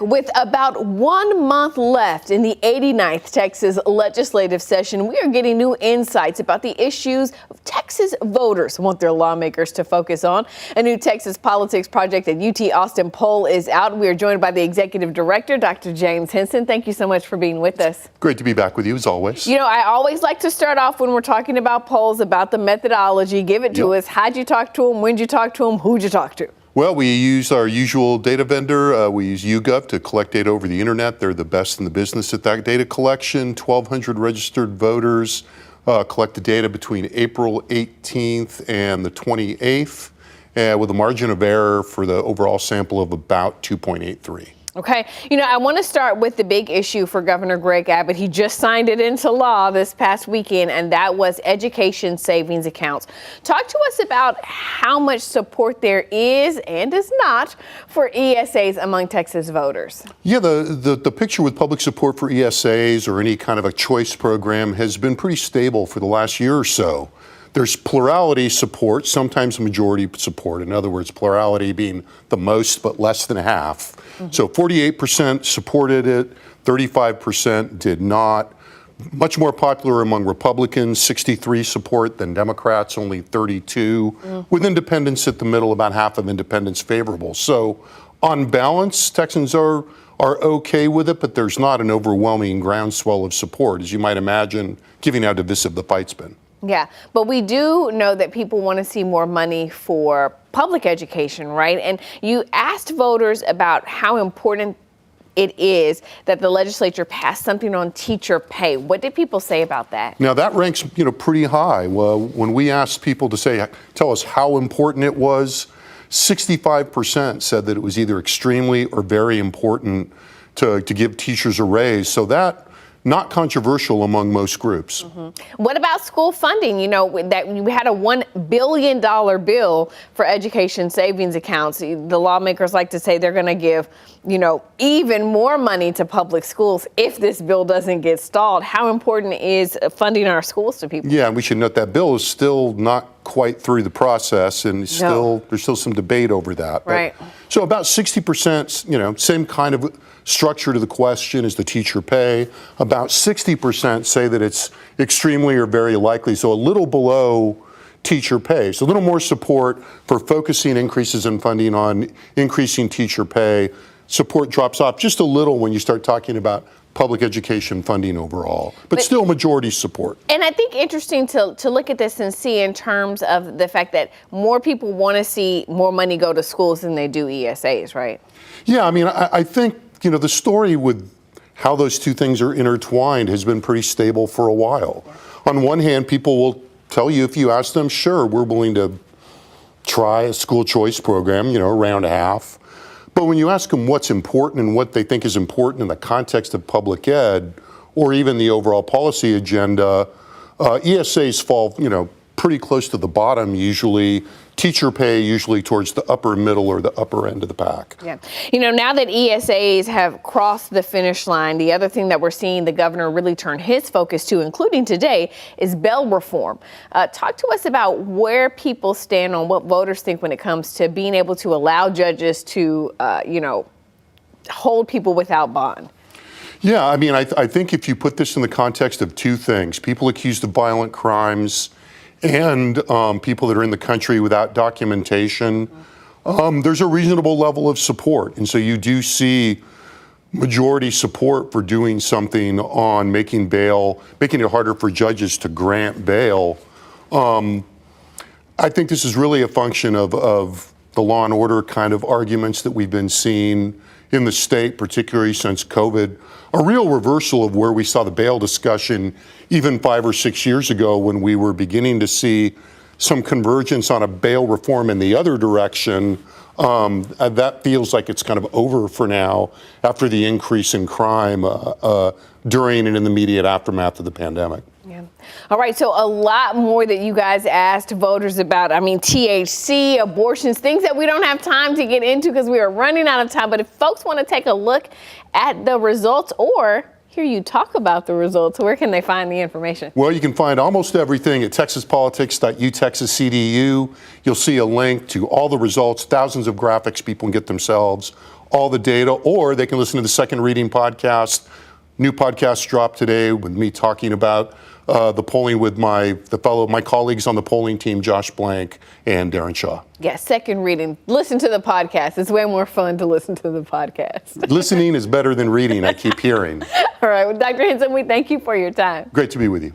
With about 1 month left in the 89th Texas legislative session, we are getting new insights about the issues Texas voters want their lawmakers to focus on. A new Texas Politics Project at UT Austin poll is out. We are joined by the executive director, Dr. James Henson. Thank you so much for being with us. Great to be back with you, as always. You know, I always like to start off when we're talking about polls, about the methodology. Give it to us. How'd you talk to them? When'd you talk to them? Who'd you talk to? Well, we use our usual data vendor. We use YouGov to collect data over the internet. They're the best in the business at that data collection. 1,200 registered voters collected data between April 18th and the 28th, with a margin of error for the overall sample of about 2.83. Okay. You know, I want to start with the big issue for Governor Greg Abbott. He just signed it into law this past weekend, and that was education savings accounts. Talk to us about how much support there is and is not for ESAs among Texas voters. Yeah, the picture with public support for ESAs or any kind of a choice program has been pretty stable for the last year or so. There's plurality support, sometimes majority support. In other words, plurality being the most but less than half. So 48% supported it, 35% did not. Much more popular among Republicans, 63 support than Democrats, only 32. With independents at the middle, about half of independents favorable. So on balance, Texans are okay with it, but there's not an overwhelming groundswell of support, as you might imagine, given how divisive the fight's been. Yeah, but we do know that people want to see more money for public education, right? And you asked voters about how important it is that the legislature passed something on teacher pay. What did people say about that? Now that ranks, pretty high. Well, when we asked people to tell us how important it was, 65% said that it was either extremely or very important to give teachers a raise. So that not controversial among most groups. What about school funding? You know, that we had a $1 billion bill for education savings accounts. The lawmakers like to say they're going to give, even more money to public schools if this bill doesn't get stalled. How important is funding our schools to people? Yeah, and we should note that bill is still not quite through the process, and there's still some debate over that. Right. So about 60%, same kind of structure to the question as the teacher pay. About 60% say that it's extremely or very likely, so a little below teacher pay. So a little more support for focusing increases in funding on increasing teacher pay. Support drops off just a little when you start talking about public education funding overall, but still majority support. And I think interesting to look at this and see in terms of the fact that more people want to see more money go to schools than they do ESAs, right? Yeah, I mean, I think, the story with how those two things are intertwined has been pretty stable for a while. On one hand, people will tell you, if you ask them, sure, we're willing to try a school choice program, around half. But when you ask them what's important and what they think is important in the context of public ed, or even the overall policy agenda, ESAs fall, pretty close to the bottom usually. Teacher pay usually towards the upper middle or the upper end of the pack. Yeah. Now that ESAs have crossed the finish line, the other thing that we're seeing the governor really turn his focus to, including today, is bail reform. Talk to us about where people stand on what voters think when it comes to being able to allow judges to, hold people without bond. Yeah, I mean, I think if you put this in the context of two things, people accused of violent crimes and people that are in the country without documentation, there's a reasonable level of support. And so you do see majority support for doing something on making it harder for judges to grant bail. I think this is really a function of the law and order kind of arguments that we've been seeing in the state, particularly since COVID. A real reversal of where we saw the bail discussion even 5 or 6 years ago, when we were beginning to see some convergence on a bail reform in the other direction. That feels like it's kind of over for now after the increase in crime during and in the immediate aftermath of the pandemic. Yeah. All right. So a lot more that you guys asked voters about. I mean, THC, abortions, things that we don't have time to get into because we are running out of time. But if folks want to take a look at the results or hear you talk about the results, where can they find the information? Well, you can find almost everything at texaspolitics.utexas.edu. You'll see a link to all the results, thousands of graphics people can get themselves all the data, or they can listen to the Second Reading podcast. New podcast dropped today with me talking about the polling with my colleagues on the polling team, Josh Blank and Darren Shaw. Yes, Second Reading. Listen to the podcast. It's way more fun to listen to the podcast. Listening is better than reading, I keep hearing. All right, well, Dr. Henson, we thank you for your time. Great to be with you.